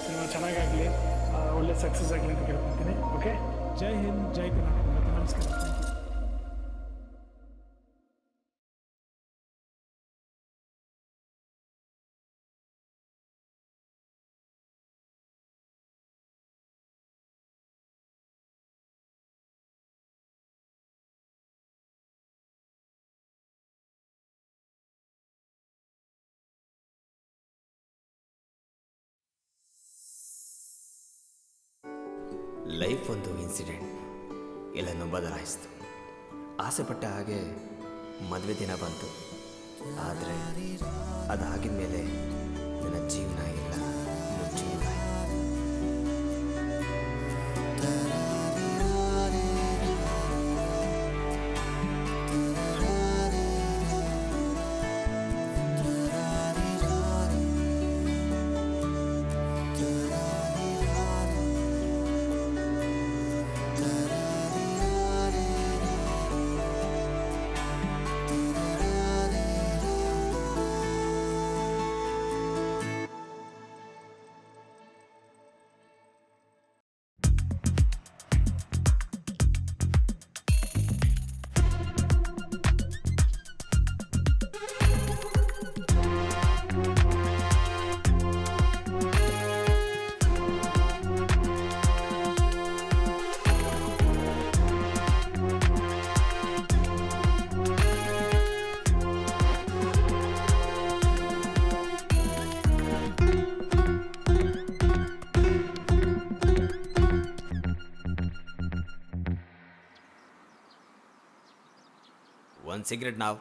Cinema ಚೆನ್ನಾಗಾಗಲಿ, ಒಳ್ಳೆ success ಆಗಲಿ ಅಂತ ಕೇಳ್ಕೊತೀನಿ. ಓಕೆ, ಜೈ ಹಿಂದ್, ಜೈ ಕರ್ನಾಟಕ. ನಮಸ್ಕಾರ. ಲೈಫ್ ಒಂದು ಇನ್ಸಿಡೆಂಟ್ ಎಲ್ಲನೂ ಬದಲಾಯಿಸ್ತು. ಆಸೆಪಟ್ಟ ಹಾಗೆ ಮದುವೆ ದಿನ ಬಂತು. ಆದರೆ ಅದಾಗಿದ ಮೇಲೆ ನನ್ನ ಜೀವನ ಇಲ್ಲ, ಜೀವನ ಒಂದು ಸಿಗರೆಟ್ ನಾವು.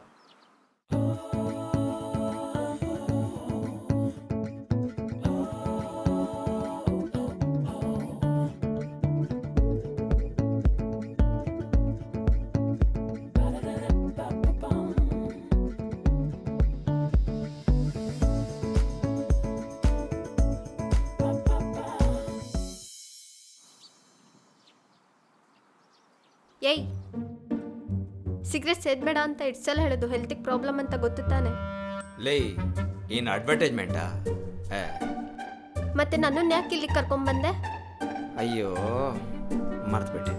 ಏಯ್, ಸಿಗರೆಟ್ ಸೇದಬೇಡ ಅಂತ ಇಟ್ಸಲ ಹೇಳೋದು, ಹೆಲ್ತಿಗೆ ಪ್ರಾಬ್ಲಮ್ ಅಂತ ಗೊತ್ತು ತಾನೆ. ಲೇ, ಏನು ಅಡ್ವರ್ಟೈಸ್ಮೆಂಟಾ? ಮತ್ತೆ ನನ್ನನ್ನು ಯಾಕೆ ಇಲ್ಲಿ ಕರ್ಕೊಂಡ್ಬಂದೆ? ಅಯ್ಯೋ, ಮರ್ತುಬಿಟ್ಟೆ.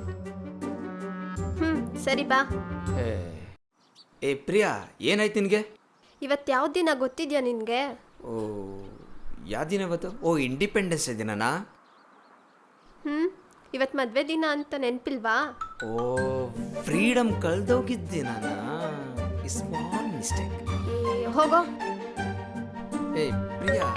ಸರಿ ಬಾ. ಏ ಪ್ರಿಯಾ, ಏನಾಯ್ತು ನಿನಗೆ? ಇವತ್ತು ಯಾವ ದಿನ ಗೊತ್ತಿದ್ಯಾ ನಿನಗೆ? ಓ, ಯಾವ ದಿನ ಇವತ್ತು? ಓ, ಇಂಡಿಪೆಂಡೆನ್ಸ್ ಡೇ ದಿನನಾ? ಇವತ್ತು ಮದುವೆ ದಿನ ಅಂತ ನೆನಪಿಲ್ವಾ? ಓ, ಫ್ರೀಡಮ್ ಕಳೆದೋಗಿದ್ದೆ ನಾನು. Small mistake. ಹೋಗೋ. ಏ ಪ್ರಿಯಾ,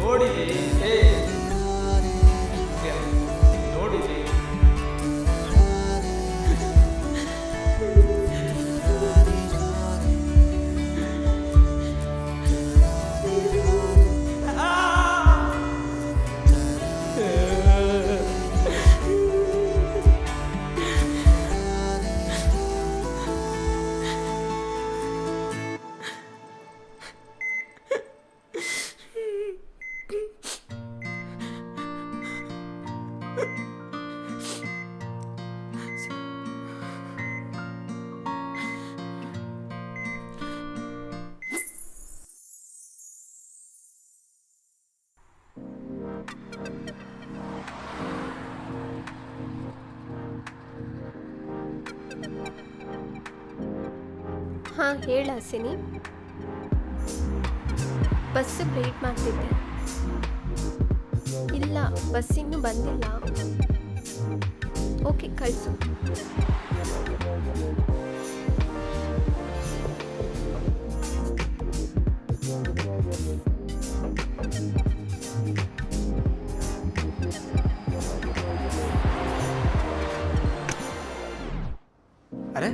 ನೋಡಿ ನೋಡಿ ಹಾಂ, ಹೇಳ ಹಸಿನಿ. ಬಸ್ಸಿಗೆ ವೆಯ್ಟ್ ಮಾಡ್ತಿದ್ದೆ. ಇಲ್ಲ, ಬಸ್ ಇನ್ನೂ ಬಂದಿಲ್ಲ. ಓಕೆ, ಕಳಿಸು. ಅರೆ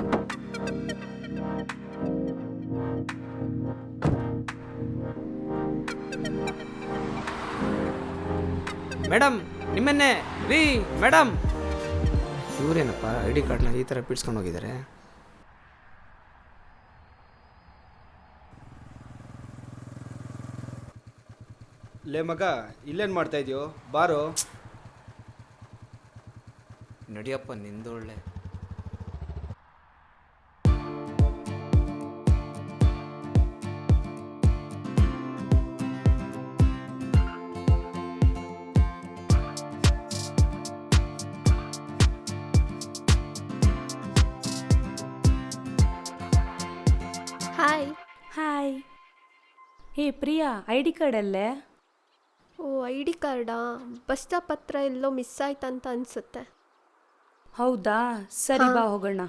ಮೇಡಮ್ ನಿಮ್ಮನ್ನೇ ರೀ ಮೇಡಮ್. ಇವರೇನಪ್ಪ ಐ ಡಿ ಕಾರ್ಡ್ನ ಈ ಥರ ಬಿಡ್ಸ್ಕೊಂಡು ಹೋಗಿದ್ದಾರೆ. ಲೇ ಮಗ, ಇಲ್ಲೇನು ಮಾಡ್ತಾ ಇದೆಯೋ? ಬಾರೋ. ನಡಿಯಪ್ಪ ನಿಂದೊಳ್ಳೆ. Hi. Hi. Hey Priya, I D card ಅಲ್ಲೇ? ಓ ಐ ಡಿ ಕಾರ್ಡಾ? ಬಸ್ ಸ್ಟಾಪ್ ಹತ್ರ ಎಲ್ಲೋ ಮಿಸ್ ಆಯ್ತಂತ ಅನ್ಸುತ್ತೆ. ಹೌದಾ, ಸರಿ ಬಾ ಹೋಗೋಣ.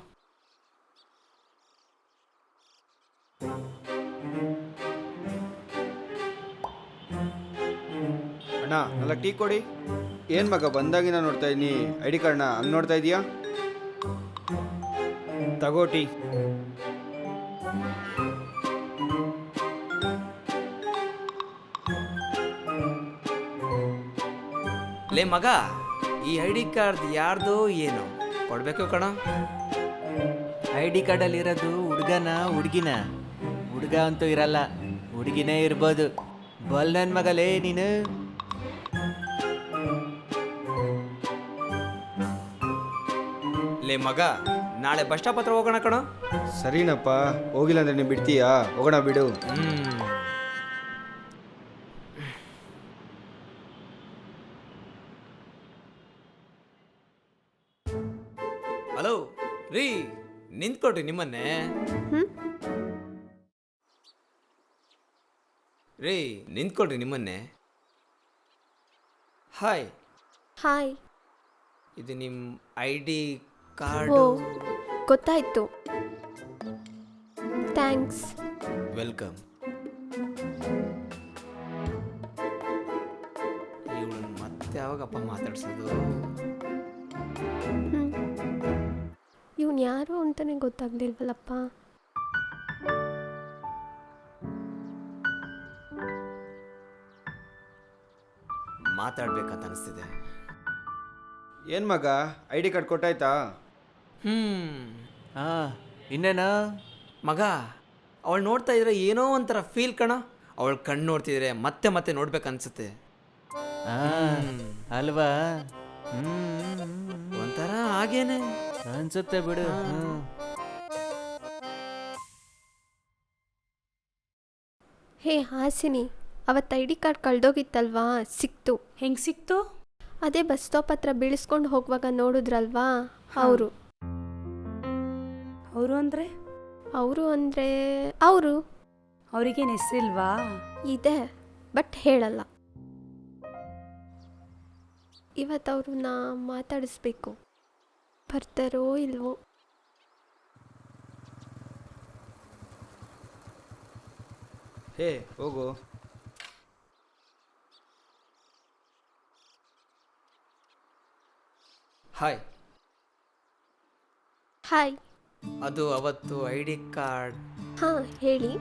ಅಣ್ಣ, 4 ಟೀ ಕೊಡಿ. ಏನು ಮಗ, ಬಂದಾಗಿನ ನೋಡ್ತಾ ಇದ್ದೀನಿ ಐ ಡಿ ಕಾರ್ಡ್ನ ಹಂಗೆ ನೋಡ್ತಾ ಇದೀಯಾ? ತಗೋ ಟೀ. ಲೇ ಮಗ, ಈ ಐ ಡಿ ಕಾರ್ಡ್ ಯಾರ್ದು ಏನು ಕೊಡಬೇಕು ಕಣ? ಐ ಡಿ ಕಾರ್ಡಲ್ಲಿ ಇರೋದು ಹುಡುಗನ ಹುಡುಗಿನ? ಹುಡುಗ ಅಂತೂ ಇರಲ್ಲ, ಹುಡುಗಿನೇ ಇರ್ಬೋದು. ಬಲ್ ನನ್ನ ಮಗಲೇ ನೀನು. ಲೇ ಮಗ, ನಾಳೆ ಬಸ್ ಸ್ಟಾಪ್ ಹತ್ರ ಹೋಗೋಣ ಕಣ. ಸರಿನಪ್ಪ, ಹೋಗಿಲ್ಲ ಅಂದ್ರೆ ನೀವು ಬಿಡ್ತೀಯಾ? ಹೋಗೋಣ ಬಿಡು. ಹಲೋ ರೀ, ನಿಂತ್ಕೊಟ್ರಿ ನಿಮ್ಮನ್ನೇ. ರೀ ನಿಂತ್ಕೊಳ್ರಿ ನಿಮ್ಮನ್ನೇ. ಹಾಯ್. ಹಾಯ್. ಇದು ನಿಮ್ಮ ಐ ಡಿ ಕಾರ್ಡ್. ಓ ಗೊತ್ತಾಯ್ತು, ಥ್ಯಾಂಕ್ಸ್. ವೆಲ್ಕಮ್. ಇವಳು ಮತ್ತೆ ಯಾವಾಗಪ್ಪ ಮಾತಾಡ್ಸೋದು? ಇವನು ಯಾರು ಅಂತಲೇ ಗೊತ್ತಾಗ್ಲಿಲ್ವಲ್ಲಪ್ಪ. ಮಾತಾಡ್ಬೇಕಂತ ಅನಿಸ್ತಿದೆ. ಏನು ಮಗ, ಐ ಡಿ ಕಾರ್ಡ್ ಕೊಟ್ಟಾಯ್ತಾ? ಹಾಂ, ಇನ್ನೇನಾ ಮಗ, ಅವಳು ನೋಡ್ತಾ ಇದ್ರೆ ಏನೋ ಒಂಥರ ಫೀಲ್ ಕಣ. ಅವಳು ಕಣ್ಣು ನೋಡ್ತಿದ್ರೆ ಮತ್ತೆ ಮತ್ತೆ ನೋಡ್ಬೇಕನ್ಸುತ್ತೆ. ಅಲ್ವಾ? ಒಂಥರ ಹಾಗೇನೆ ಅನ್ಸುತ್ತೆ ಬಿಡು. ಹೇ ಹಾಸಿನಿ, ಅವತ್ತು ಐ ಡಿ ಕಾರ್ಡ್ ಕಳ್ದೋಗಿತ್ತಲ್ವಾ, ಸಿಕ್ತು. ಹೆಂಗೆ ಸಿಕ್ತು? ಅದೇ ಬಸ್ ಸ್ಟಾಪ್ ಹತ್ರ ಬೀಳಿಸ್ಕೊಂಡು ಹೋಗುವಾಗ ನೋಡಿದ್ರಲ್ವಾ, ಅವರು. ಅವರು ಅಂದರೆ? ಅವರು ಅವ್ರಿಗೇನು ಹೆಸರಿಲ್ವಾ? ಇದೆ, ಬಟ್ ಹೇಳಲ್ಲ. ಇವತ್ತು ಅವ್ರನ್ನ ಮಾತಾಡಿಸ್ಬೇಕು, ಬರ್ತಾರೋ ಇಲ್ವೋ. ಹೇ ಹೋಗು. ಹಾಯ್. ಹಾಯ್. ಅದು ಅವತ್ತು ಐ ಡಿ ಕಾರ್ಡ್. ಹಾಂ ಹೇಳಿ.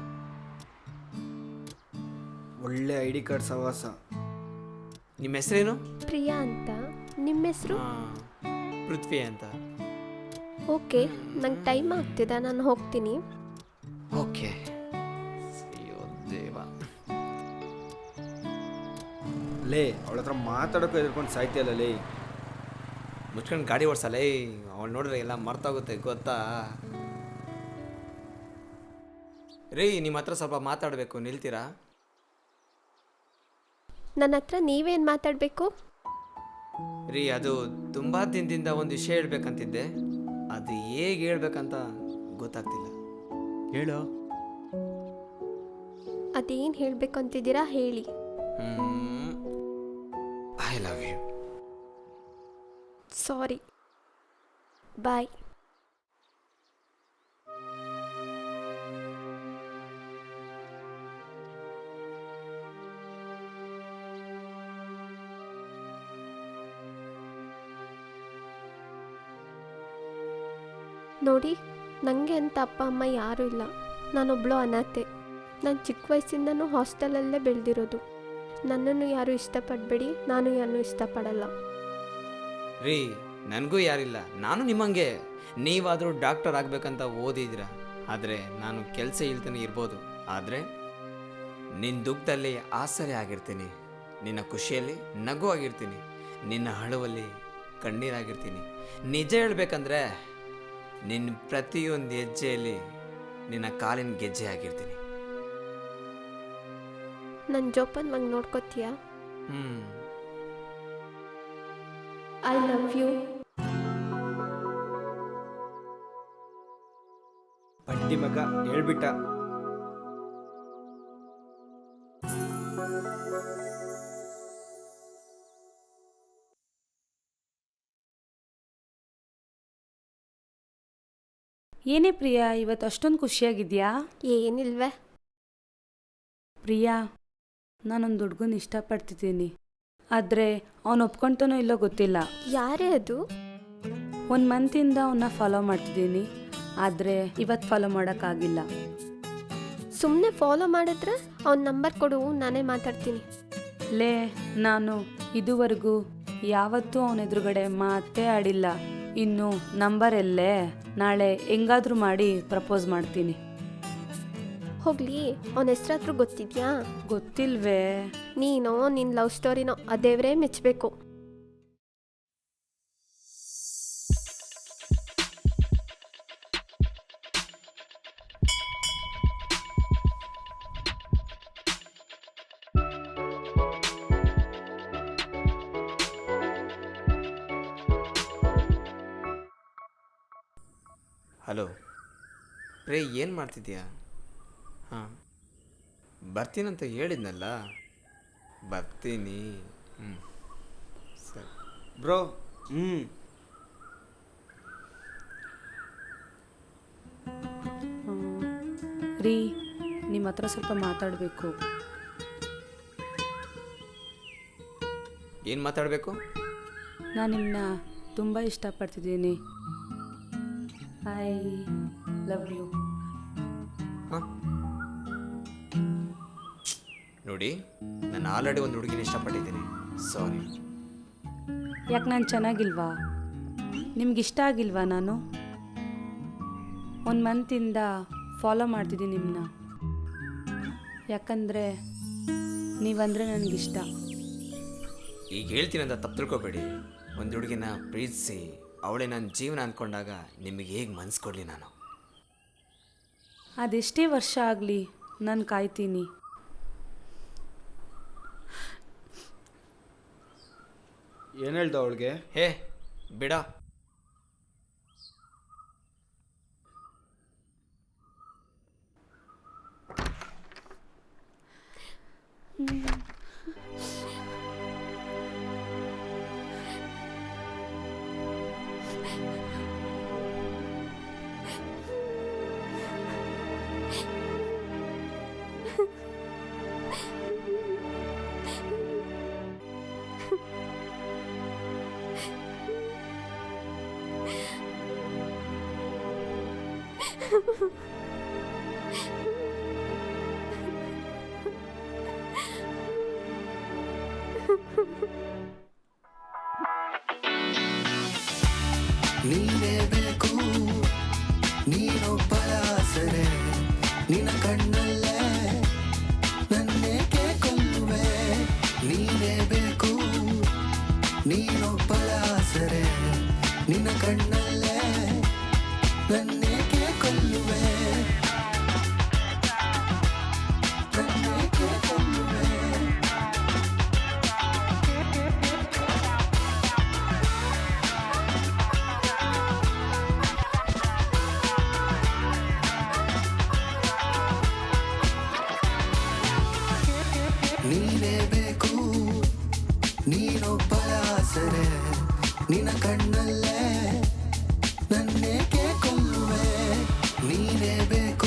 ಒಳ್ಳೆ ಐ ಡಿ ಕಾರ್ಡ್ ಸವಾಸ. ನಿಮ್ಮ ಹೆಸರೇನು? ಪ್ರಿಯಾ ಅಂತ. ನಿಮ್ಮ ಹೆಸರು? ಪೃಥ್ವಿ ಅಂತ. ಓಕೆ, ನಂಗೆ ಟೈಮ್ ಆಗ್ತಿದೆ, ನಾನು ಹೋಗ್ತೀನಿ. ಓಕೆ. ಅಯ್ಯೋ ದೇವ. ಲೇ, ಅವಳ ಹತ್ರ ಮಾತಾಡೋಕೆ ಎದ್ಕೊಂಡು ಸಾಯ್ತಿಯಲ್ಲ ಲೇ. ಮುಚ್ಕೊಂಡು ಗಾಡಿ ಓಡಿಸಲ್ಲ. ಅವಳು ನೋಡ್ರೆ ಎಲ್ಲ ಮರ್ತೋಗುತ್ತೆ ಗೊತ್ತಾ? ರೀ, ನಿಮ್ಮ ಹತ್ರ ಸ್ವಲ್ಪ ಮಾತಾಡಬೇಕು, ನಿಲ್ತೀರಾ? ನನ್ನ ಹತ್ರ ನೀವೇನು ಮಾತಾಡಬೇಕು? ರೀ, ಅದು ತುಂಬ ದಿನದಿಂದ ಒಂದು ವಿಷಯ ಹೇಳ್ಬೇಕಂತಿದ್ದೆ. ಅದು ಹೇಗೆ ಹೇಳ್ಬೇಕಂತ ಗೊತ್ತಾಗ್ತಿಲ್ಲ. ಹೇಳು. ಅದೇನು ಹೇಳಬೇಕು ಅಂತಿದ್ದೀರಾ ಹೇಳಿ. I love you. Sorry, bye. ನೋಡಿ, ನನಗೆ ಅಂತ ಅಪ್ಪ ಅಮ್ಮ ಯಾರೂ ಇಲ್ಲ. ನಾನೊಬ್ಳು ಅನಾಥೆ. ನಾನು ಚಿಕ್ಕ ವಯಸ್ಸಿಂದನೂ ಹಾಸ್ಟೆಲಲ್ಲೇ ಬೆಳೆದಿರೋದು. ನನ್ನನ್ನು ಯಾರೂ ಇಷ್ಟಪಡಬೇಡಿ, ನಾನು ಯಾರನ್ನೂ ಇಷ್ಟಪಡಲ್ಲ. ರೀ, ನನಗೂ ಯಾರಿಲ್ಲ. ನಾನು ನಿಮ್ಮಂಗೆ. ನೀವಾದರೂ ಡಾಕ್ಟರ್ ಆಗಬೇಕಂತ ಓದಿದ್ದೀರ. ಆದರೆ ನಾನು ಕೆಲಸ ಇಲ್ತಾನೆ ಇರ್ಬೋದು. ಆದರೆ ನಿನ್ನ ದುಃಖದಲ್ಲಿ ಆಸರೆ ಆಗಿರ್ತೀನಿ, ನಿನ್ನ ಖುಷಿಯಲ್ಲಿ ನಗು ಆಗಿರ್ತೀನಿ, ನಿನ್ನ ಅಳುವಲ್ಲಿ ಕಣ್ಣೀರಾಗಿರ್ತೀನಿ. ನಿಜ ಹೇಳ್ಬೇಕಂದ್ರೆ ನಿನ್ನ ಪ್ರತಿಯೊಂದು ಹೆಜ್ಜೆಯಲ್ಲಿ ನಿನ್ನ ಕಾಲಿನ ಗೆಜ್ಜೆ ಆಗಿರ್ತೀನಿ. ನನ್ನ ಜೋಪಾನವಾಗಿ ನೋಡ್ಕೋತೀಯಾ? I love you. ಬಡ್ಡಿ ಮಗ ಹೇಳ್ಬಿಟ್ಟ. ಏನೇ ಪ್ರಿಯಾ, ಇವತ್ತು ಅಷ್ಟೊಂದು ಖುಷಿಯಾಗಿದ್ಯಾ? ಏನಿಲ್ವೇ. ಪ್ರಿಯಾ, ನಾನೊಂದು ಹುಡುಗನ ಇಷ್ಟಪಡ್ತಿದ್ದೀನಿ. ಆದರೆ ಅವನು ಒಪ್ಕೊಳ್ತಾನೋ ಇಲ್ಲೋ ಗೊತ್ತಿಲ್ಲ. ಯಾರೇ ಅದು? 1 ಮಂತಿಂದ ಅವನ್ನ ಫಾಲೋ ಮಾಡ್ತಿದ್ದೀನಿ. ಆದರೆ ಇವತ್ತು ಫಾಲೋ ಮಾಡೋಕ್ಕಾಗಿಲ್ಲ. ಸುಮ್ಮನೆ ಫಾಲೋ ಮಾಡಿದ್ರೆ ಅವ್ನ ನಂಬರ್ ಕೊಡು, ನಾನೇ ಮಾತಾಡ್ತೀನಿ. ಲೇ, ನಾನು ಇದುವರೆಗೂ ಯಾವತ್ತೂ ಅವನ ಎದುರುಗಡೆ ಮಾತೇ ಆಡಿಲ್ಲ. ಇನ್ನು ನಂಬರ್ ಎಲ್ಲೇ? ನಾಳೆ ಹೆಂಗಾದ್ರೂ ಮಾಡಿ ಪ್ರಪೋಸ್ ಮಾಡ್ತೀನಿ. ಹೋಗ್ಲಿ, ಅವನ ಹೆಸ್ರಾದ್ರೂ ಗೊತ್ತಿದ್ಯಾ? ಗೊತ್ತಿಲ್ವೇ? ನೀನೋ ನಿನ್ನ ಲವ್ ಸ್ಟೋರಿನೋ ಅದೇವ್ರೇ ಮೆಚ್ಚಬೇಕು. ಹಲೋ ಪ್ರೇ, ಏನು ಮಾಡ್ತಿದ್ಯಾ? ಹಾಂ, ಬರ್ತೀನಂತ ಹೇಳಿದ್ನಲ್ಲ. ಬರ್ತೀನಿ. ಸರಿ ಬ್ರೋ. ರೀ, ನಿಮ್ಮ ಹತ್ರ ಸ್ವಲ್ಪ ಮಾತಾಡಬೇಕು. ಏನು ಮಾತಾಡಬೇಕು? ನಾನು ನಿಮ್ಮನ್ನ ತುಂಬ ಇಷ್ಟಪಡ್ತಿದ್ದೀನಿ. I love you. ಹಾಂ, ನೋಡಿ, ನಾನು ಆಲ್ರೆಡಿ ಒಂದು ಹುಡುಗಿನ ಇಷ್ಟಪಟ್ಟಿದ್ದೀನಿ. ಸಾರಿ. ಯಾಕೆ ನಾನು ಚೆನ್ನಾಗಿಲ್ವಾ? ನಿಮ್ಗಿಷ್ಟ ಆಗಿಲ್ವಾ? ನಾನು 1 ಮಂತಿಂದ ಫಾಲೋ ಮಾಡ್ತಿದ್ದೀನಿ ನಿಮ್ಮನ್ನ. ಯಾಕಂದರೆ ನೀವಂದರೆ ನನಗಿಷ್ಟ. ಈಗ ಹೇಳ್ತೀನಿ ಅಂತ ತಪ್ಪು ತಿಳ್ಕೊಬೇಡಿ. ಒಂದು ಹುಡುಗಿನ ಪ್ರೀತಿಸಿ ಅವಳೇ ನನ್ನ ಜೀವನ ಅಂದ್ಕೊಂಡಾಗ ನಿಮಗೆ ಹೇಗೆ ಮನ್ಸು ಕೊಡಲಿ ನಾನು? ಅದೆಷ್ಟೇ ವರ್ಷ ಆಗಲಿ ನಾನು ಕಾಯ್ತೀನಿ. ಏನು ಹೇಳ್ದ ಅವಳಿಗೆ? ಹೇ ಬಿಡ. ನೀನೇ ಬೇಕು, ನೀನೊಬ್ಬಳ ಆಸರೆ, ನಿನ್ನ ಕಣ್ಣಲ್ಲೇ ನನ್ನೇಕೆ ಕೊಲ್ಲುವೆ. ನೀನೇ ಬೇಕು, ನೀನೊಬ್ಬಳ ಆಸರೆ, ನಿನ್ನ ಕಣ್ಣಲ್ಲೇ ನನ್ನೇಕೆ ಕೊಲ್ಲುವೆ. ನನ್ನೇಕೆ ಕೊಲ್ಲುವೆ. ನೀನೇ ಬೇಕು, ನೀನೊಬ್ಬಳ ಆಸರೆ, ನಿನ್ನ ಕಣ್ಣಲ್ಲೇ ನನ್ನೇಕೆ ಕೊಲ್ಲುವೆ. ನೀನೇ ಬೇಕು.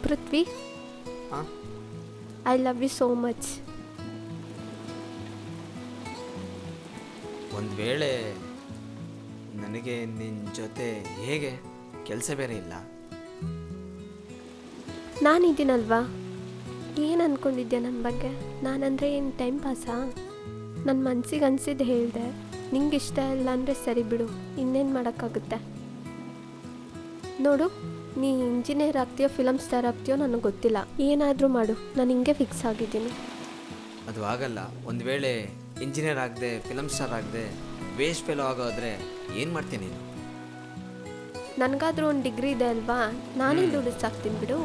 ಪೃಥ್ವಿ, ಹಾಂ, I love you so much. ಒಂದು ವೇಳೆ ನನಗೆ ನಿನ್ನ ಜೊತೆ ಹೇಗೆ ಕೆಲಸ ಬೇರೆ ಇಲ್ಲ. ನಾನಿದ್ದೀನಲ್ವಾ, ಏನು ಅಂದ್ಕೊಂಡಿದ್ದೆ ನನ್ನ ಬಗ್ಗೆ? ನಾನಂದರೆ ಏನು ಟೈಮ್ ಪಾಸಾ? ನನ್ನ ಮನಸ್ಸಿಗೆ ಅನಿಸಿದ್ದು ಹೇಳಿದೆ. ನಿಂಗೆ ಇಷ್ಟ ಇಲ್ಲ ಅಂದರೆ ಸರಿ ಬಿಡು, ಇನ್ನೇನು ಮಾಡೋಕ್ಕಾಗುತ್ತೆ. ನೋಡು, ನೀ ಇಂಜಿನಿಯರ್ ಆಗ್ತೀಯೋ ಫಿಲಮ್ ಸ್ಟಾರ್ ಆಗ್ತೀಯೋ ನನಗೆ ಗೊತ್ತಿಲ್ಲ, ಏನಾದರೂ ಮಾಡು, ನಾನು ಹಿಂಗೆ ಫಿಕ್ಸ್ ಆಗಿದ್ದೀನಿ. ಅದು ಆಗಲ್ಲ. ಒಂದು ವೇಳೆ ಇಂಜಿನಿಯರ್ ಆಗದೆ ಫಿಲಮ್ ಸ್ಟಾರ್ ಆಗದೆ ವೇಸ್ಟ್ ಫೆಲೋ ಆಗೋದ್ರೆ ಏನು ಮಾಡ್ತೀನಿ ನೀನು? ನನಗಾದ್ರೂ ಒಂದು ಡಿಗ್ರಿ ಇದೆ ಅಲ್ವಾ, ನಾನೇ ದುಡಿಸಾಕ್ತೀನಿ ಬಿಡು.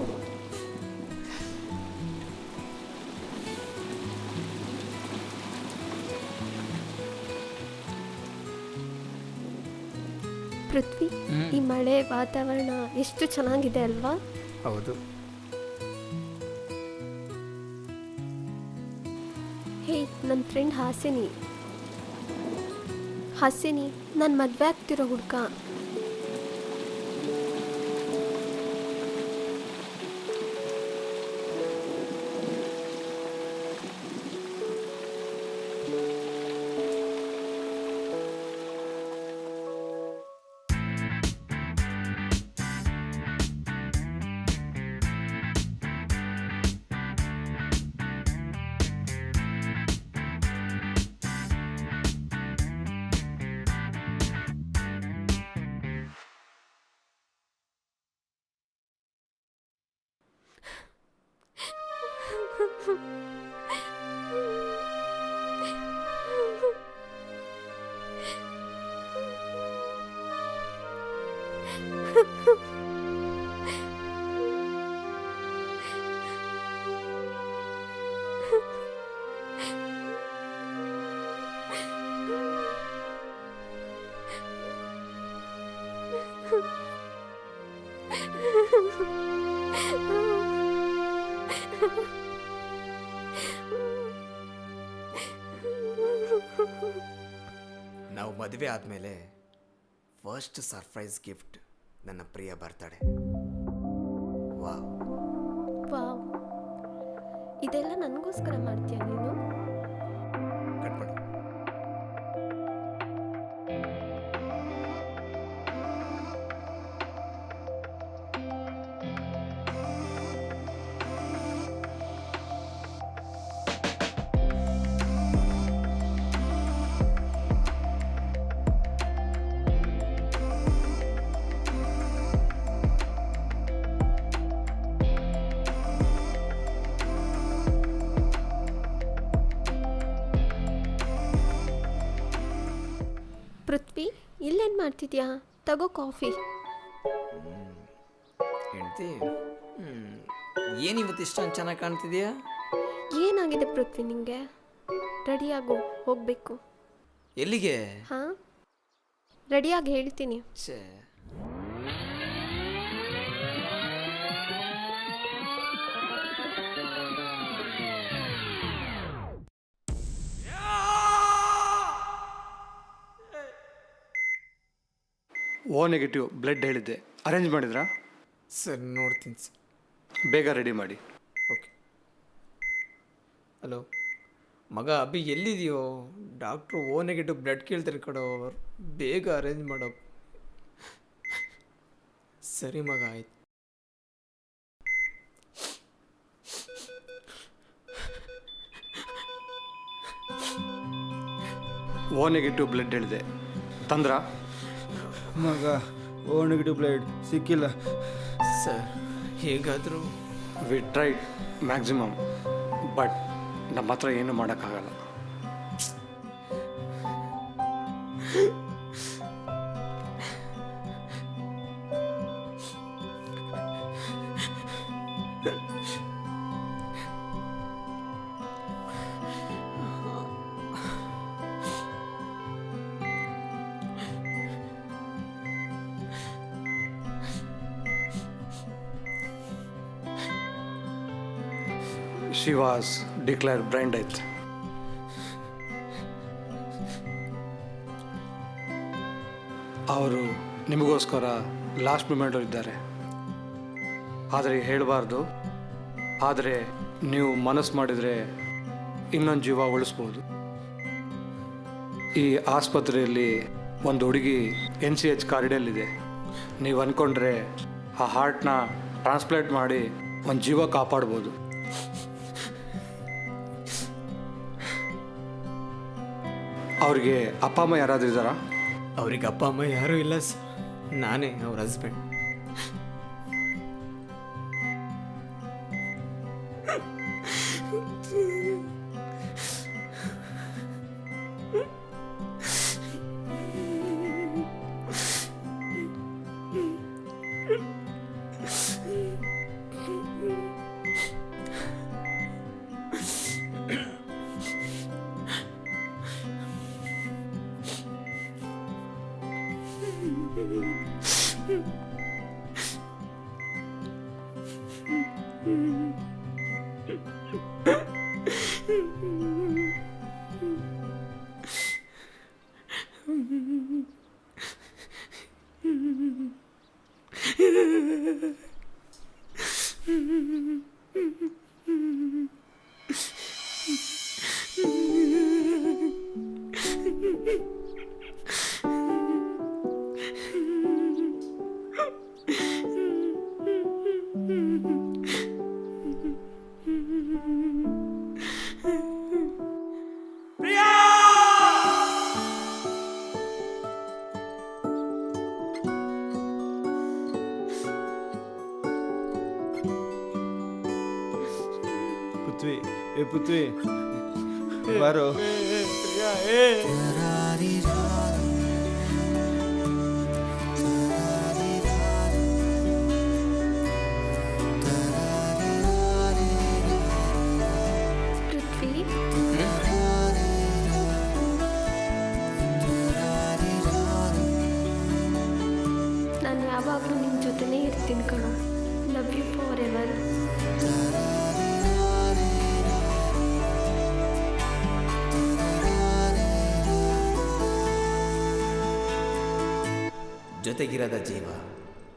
ಪೃಥ್ವಿ, ಈ ಮಳೆ ವಾತಾವರಣ ಎಷ್ಟು ಚೆನ್ನಾಗಿದೆ ಅಲ್ವಾ? ಹೌದು. ಹೇ, ನನ್ನ ಫ್ರೆಂಡ್ ಹಾಸಿನಿ, ನಾನು ಮದುವೆ ಆಗ್ತಿರೋ ಹುಡ್ಕ. ನಾವು ಮದುವೆ ಆದಮೇಲೆ ಫಸ್ಟ್ ಸರ್ಪ್ರೈಸ್ ಗಿಫ್ಟ್ ನನ್ನ ಪ್ರಿಯ ಬರ್ತಡೆ. ವಾವ್, ವಾವ್, ಇದೆಲ್ಲ ನನಗೋಸ್ಕರ ಮಾಡ್ತೀಯ ನೀನು? ಕಟ್ ಮಾಡು. ಪೃಥ್ವಿ, ಇಲ್ಲೇನು ಮಾಡ್ತಿದ್ಯಾ? ತಗೋ ಕಾಫಿ. ಹೆಂಡ್ತಿ, ಏನಿವತ್ತು ಇಷ್ಟೊಂದು ಚೆನ್ನಾಗಿ ಕಾಣ್ತಿದ್ಯಾ? ಏನಾಗಿದೆ ಪೃಥ್ವಿ ನಿಂಗೆ? ರೆಡಿಯಾಗು, ಹೋಗಬೇಕು. ಎಲ್ಲಿಗೆ? ಹಾಂ, ರೆಡಿಯಾಗಿ ಹೇಳ್ತೀನಿ. ಶೇ, ಓ ನೆಗೆಟಿವ್ ಬ್ಲಡ್ ಹೇಳಿದ್ದೆ, ಅರೇಂಜ್ ಮಾಡಿದ್ರಾ? ಸರ್ ನೋಡ್ತೀನಿ ಸರ್. ಬೇಗ ರೆಡಿ ಮಾಡಿ. ಓಕೆ. ಹಲೋ ಮಗ, ಅಭಿ ಎಲ್ಲಿದೆಯೋ? ಡಾಕ್ಟ್ರು ಓ ನೆಗೆಟಿವ್ ಬ್ಲಡ್ ಕೇಳ್ತಾರೆ ಕಡೋ, ಬೇಗ ಅರೇಂಜ್ ಮಾಡೋ. ಸರಿ ಮಗ, ಆಯ್ತು. ಓ ನೆಗೆಟಿವ್ ಬ್ಲಡ್ ಹೇಳಿದೆ, ತಂದ್ರಾ? ಮಗ, ಓ ನೆಗೆಟಿವ್ ಬ್ಲಡ್ ಸಿಕ್ಕಿಲ್ಲ ಸರ್. ಹೇಗಾದರೂ ವಿ ಟ್ರೈಡ್ ಮ್ಯಾಕ್ಸಿಮಮ್, ಬಟ್ ನಮ್ಮ ಹತ್ರ ಏನು ಮಾಡೋಕ್ಕಾಗಲ್ಲ. She was declared brain death. ಅವರು ನಿಮಗೋಸ್ಕರ ಲಾಸ್ಟ್ ಮೂಮೆಂಟಲ್ಲಿ ಇದ್ದಾರೆ. ಆದರೆ ಹೇಳಬಾರ್ದು. ಆದರೆ ನೀವು ಮನಸ್ಸು ಮಾಡಿದರೆ ಇನ್ನೊಂದು ಜೀವ ಉಳಿಸ್ಬೋದು. ಈ ಆಸ್ಪತ್ರೆಯಲ್ಲಿ ಒಂದು ಹುಡುಗಿ NCH ಕಾರಿಡಲ್ಲಿದೆ. ನೀವು ಅಂದ್ಕೊಂಡ್ರೆ ಆ ಹಾರ್ಟ್ನ ಟ್ರಾನ್ಸ್ಪ್ಲಾಂಟ್ ಮಾಡಿ ಒಂದು ಜೀವ ಕಾಪಾಡ್ಬೋದು. ಅವ್ರಿಗೆ ಅಪ್ಪ ಅಮ್ಮ ಯಾರಾದ್ರೂ ಇದ್ದಾರಾ? ಅವ್ರಿಗೆ ಅಪ್ಪ ಅಮ್ಮ ಯಾರೂ ಇಲ್ಲ ಸರ್, ನಾನೇ ಅವ್ರ ಹಸ್ಬೆಂಡ್. ಪೃಥ್ವಿ ಬಾರೋ. ಪೃಥ್ವಿ, ನಾನು ಯಾವಾಗಲೂ ನಿನ್ನ ಜೊತೆನೇ ಇರ್ತೀನಿ ಕಣೋ. Love you forever. ಜೊತೆಗಿರದ ಜೀವ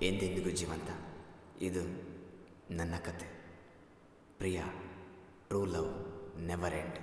ಎಂದೆಂದಿಗೂ ಜೀವಂತ. ಇದು ನನ್ನ ಕತೆ. Priya, true love never end.